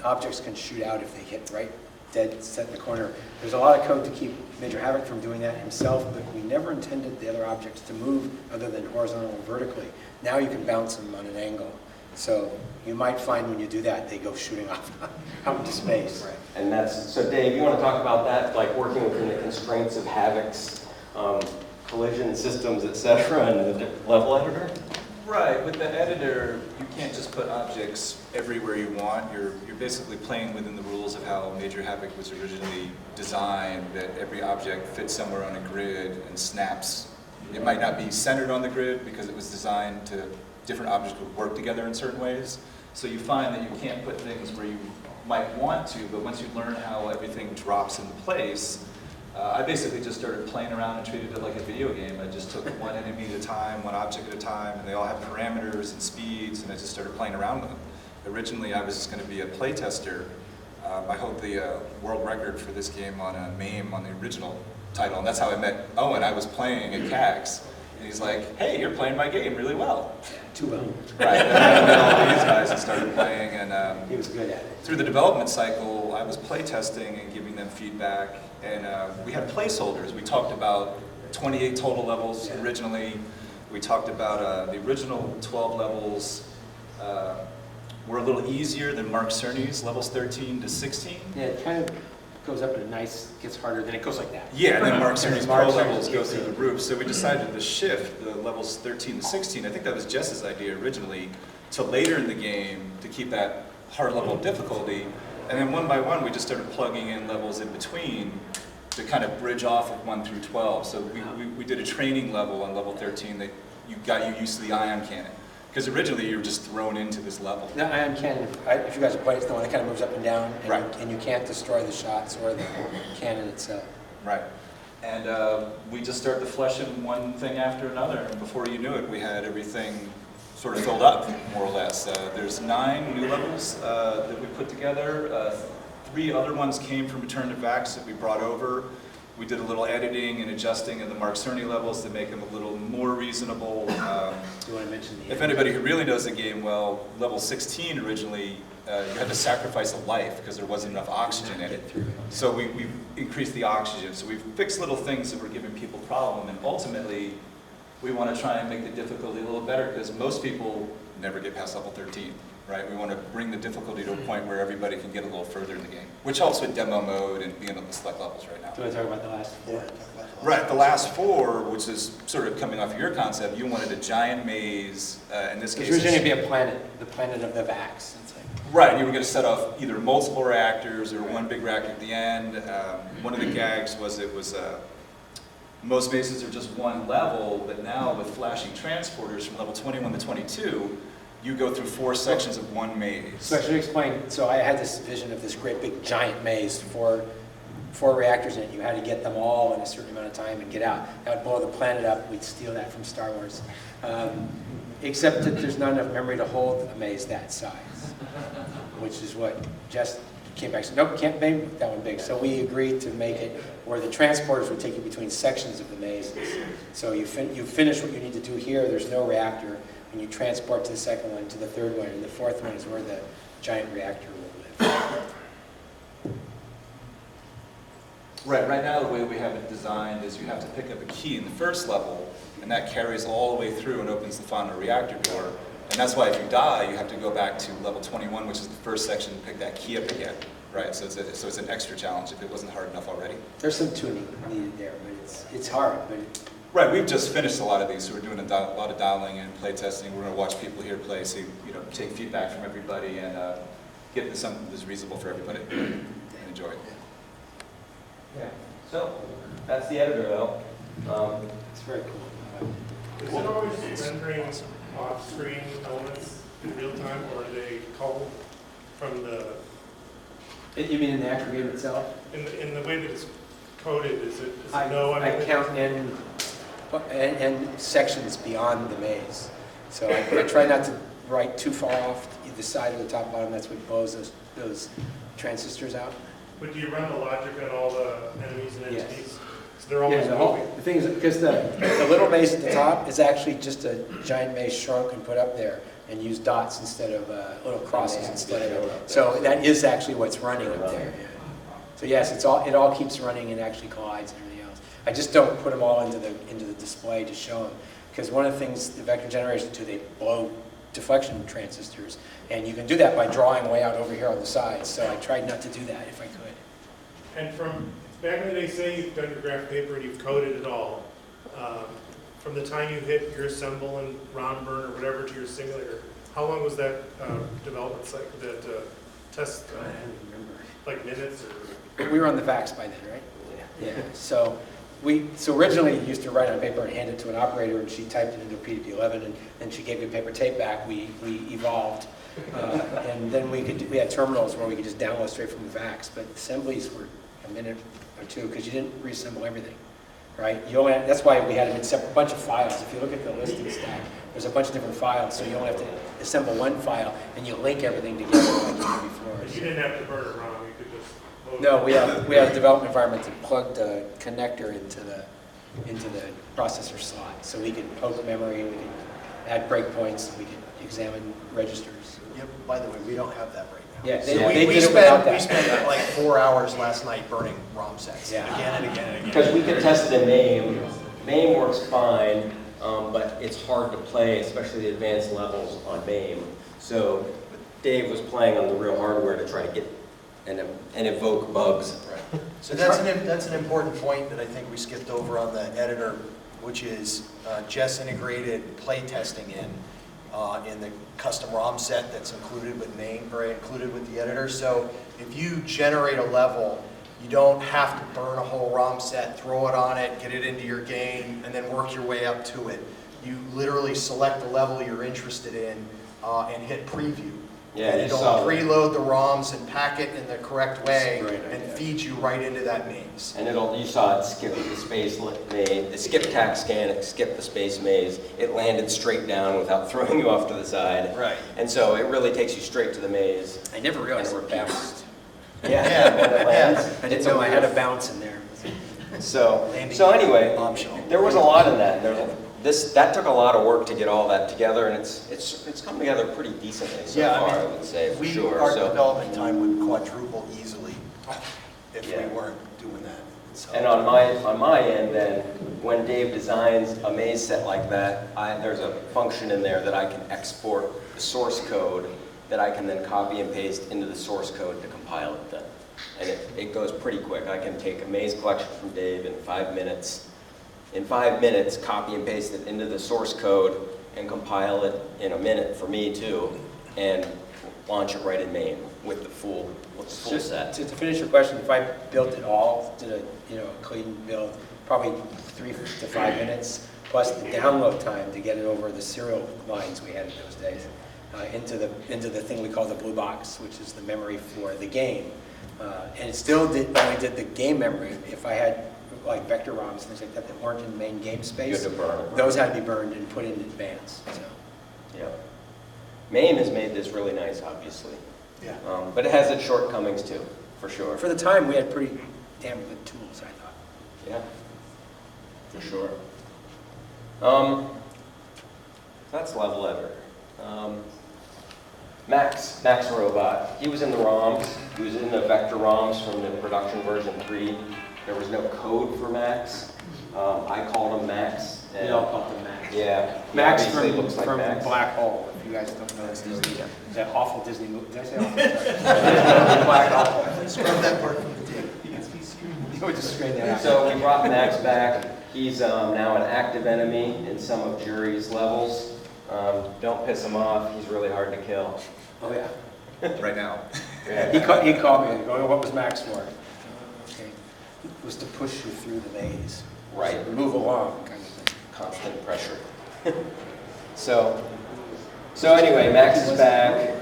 objects can shoot out if they hit right dead set in the corner. There's a lot of code to keep Major Havoc from doing that himself, but we never intended the other objects to move other than horizontally and vertically. Now you can bounce them on an angle. So you might find when you do that, they go shooting off out into space. Right. And that's, so Dave, you want to talk about that, like working within the constraints of Havoc's collision systems, et cetera, and the level editor? Right, with the editor, you can't just put objects everywhere you want. You're basically playing within the rules of how Major Havoc was originally designed, that every object fits somewhere on a grid and snaps. It might not be centered on the grid because it was designed to, different objects would work together in certain ways. So you find that you can't put things where you might want to, but once you learn how everything drops into place, I basically just started playing around and treated it like a video game. I just took one enemy at a time, one object at a time, and they all have parameters and speeds, and I just started playing around with them. Originally, I was just going to be a play tester. I hold the world record for this game on a MAME on the original title, and that's how I met Owen. I was playing at CAX, and he's like, "Hey, you're playing my game really well." Too well. Right, and then I met all these guys and started playing, and He was good at it. through the development cycle, I was play testing and giving them feedback, and we had placeholders. We talked about 28 total levels originally. We talked about the original 12 levels were a little easier than Mark Cerny's levels 13 to 16. Yeah, it kind of goes up in a nice, gets harder, then it goes like that. Yeah, and then Mark Cerny's Mark pro Cerny's levels go easy. through the roof. So we decided to shift the levels 13 to 16. I think that was Jess's idea originally, to later in the game to keep that hard level of difficulty. And then one by one, we just started plugging in levels in between to kind of bridge off of 1 through 12. So we did a training level on level 13 that got you used to the ion cannon. Because originally you were just thrown into this level. The ion cannon, if you guys have played, it's the one that kind of moves up and down, and, Right. and you can't destroy the shots or the cannon itself. Right. And we just started to flesh in one thing after another, and before you knew it, we had everything sort of filled up, more or less. There's 9 new levels that we put together. 3 other ones came from Return to Vax that we brought over. We did a little editing and adjusting of the Mark Cerny levels to make them a little more reasonable. Do you want to mention the If anybody who really knows the game well, level 16 originally, you had to sacrifice a life because there wasn't enough oxygen in it. So we've increased the oxygen. So we've fixed little things that were giving people problem, and ultimately, we want to try and make the difficulty a little better because most people never get past level 13, right? We want to bring the difficulty to a point where everybody can get a little further in the game, which helps with demo mode and being able to select levels right now. Do you want to talk about the last 4? Right, the last 4, which is sort of coming off of your concept, you wanted a giant maze, in this case. It was originally going to be a planet, the planet of the Vax. It's like, Right, you were going to set off either multiple reactors or one big reactor at the end. One of the gags was most mazes are just one level, but now with flashing transporters from level 21 to 22, you go through 4 sections of one maze. so I should explain, so I had this vision of this great big giant maze, 4 reactors in it. You had to get them all in a certain amount of time and get out. That would blow the planet up. We'd steal that from Star Wars. Except that there's not enough memory to hold a maze that size, which is what Jess came back and said, nope, can't make that one big. So we agreed to make it where the transporters would take you between sections of the mazes. So you finish what you need to do here, there's no reactor, and you transport to the second one, to the third one, and the fourth one is where the giant reactor will live. Right now the way we have it designed is you have to pick up a key in the first level, and that carries all the way through and opens the final reactor door. And that's why if you die, you have to go back to level 21, which is the first section, and pick that key up again. Right, so it's an extra challenge if it wasn't hard enough already. There's some tuning needed there, but it's hard. But Right, we've just finished a lot of these, so we're doing a lot of dialing and play testing. We're going to watch people here play, see, take feedback from everybody, and get into something that's reasonable for everybody and enjoy it. Yeah. So, that's the editor though. it's very cool. Is it always rendering off-screen elements in real time, or are they called from the, You mean in the actual game itself? in the way that it's coded, is it I count and sections beyond the maze. So I try not to write too far off either side or the top bottom. That's what blows those transistors out. But do you run the logic on all the enemies and Yes. entities? So they're always Yeah, moving. the thing is, because the little maze at the top is actually just a giant maze shrunk and put up there. and use dots instead of little crosses have instead to show of, up so there. that is actually what's running up Running. there. Yeah. So yes, it all keeps running and actually collides and everything else. I just don't put them all into the display to show them, because one of the things the vector generators do, they blow deflection transistors, and you can do that by drawing way out over here on the sides. So I tried not to do that if I could. And from back in the day, say you've done your graph paper and you've coded it all, from the time you hit your assemble and ROM burn or whatever to your simulator, how long was that development cycle, that test, I don't remember. like minutes or? We were on the VAX by then, right? Yeah. So originally you used to write on paper and hand it to an operator, and she typed it into a PDP-11, and then she gave you a paper tape back. We evolved, and then we had terminals where we could just download straight from the VAX. But assemblies were a minute or two because you didn't reassemble everything, right? That's why we had them in a bunch of files. If you look at the listing stack, there's a bunch of different files, so you only have to assemble one file and you link everything together like you did before. But you didn't have to burn it ROM, you could just load it. No, we have a development environment that plugged a connector into the processor slot, so we could poke memory, we could add breakpoints, we could examine registers. Yep, by the way, we don't have that right now. Yeah, So they we did it without spent, that. we spent like 4 hours last night burning ROM sets, Yeah. again and again and again. Because we could test it in MAME. MAME works fine, but it's hard to play, especially the advanced levels on MAME. So Dave was playing on the real hardware to try to get and evoke bugs. Right. So that's an important point that I think we skipped over on the editor, which is Jess integrated play testing in the custom ROM set that's included with MAME, or included with the editor. So if you generate a level, you don't have to burn a whole ROM set, throw it on it, get it into your game, and then work your way up to it. You literally select the level you're interested in and hit preview. Yeah, And you it'll saw that. preload the ROMs and pack it in the correct way Right, and yeah. feed you right into that maze. And you saw it skip the space maze, the skip tack scan, it skipped the space maze. It landed straight down without throwing you off to the side. Right. And so it really takes you straight to the maze. I never realized And it it repeats. bounced. Yeah, when it lands. I didn't know I had a bounce in there. So Landing anyway, optional. there was a lot in that. That took a lot of work to get all that together, and it's come together pretty decently so Yeah, far, I I mean, would say, for sure. Our So- development time would quadruple easily if we Yeah. weren't doing that. So- And on my end, then, when Dave designs a maze set like that, there's a function in there that I can export the source code that I can then copy and paste into the source code to compile it then. And it goes pretty quick. I can take a maze collection from Dave in 5 minutes. In 5 minutes, copy and paste it into the source code and compile it in a minute for me too, and launch it right in MAME with the full Just set. to finish your question, if I built it all, did a clean build, probably 3 to 5 minutes, plus the download time to get it over the serial lines we had in those days, into the thing we call the blue box, which is the memory for the game. And it still only did the game memory. If I had like vector ROMs and things like that that weren't in the main game You space, had to burn it. those had to be burned and put in advance. So. Yeah. MAME has made this really nice, obviously. Yeah. But it has its shortcomings too, for sure. For the time, we had pretty damn good tools, I thought. Yeah, for sure. That's level editor. Max Robot. He was in the ROMs. He was in the vector ROMs from the production version 3. There was no code for Max. I called him Max. We all called them Max. Yeah. he Max obviously from, looks like from Max. Black Hole, if you guys don't know it's Disney. That awful Disney movie. Did I say awful? Black Hole. Scrub that part from the tape. You would just screen that out. So we brought Max back. He's now an active enemy in some of Jury's levels. Don't piss him off. He's really hard to kill. Oh, yeah. Right now. Yeah. He called me and go, what was Max for? Okay. It was to push you through the maze. Right. Move along, kind of thing. Constant pressure. So anyway, Max is back.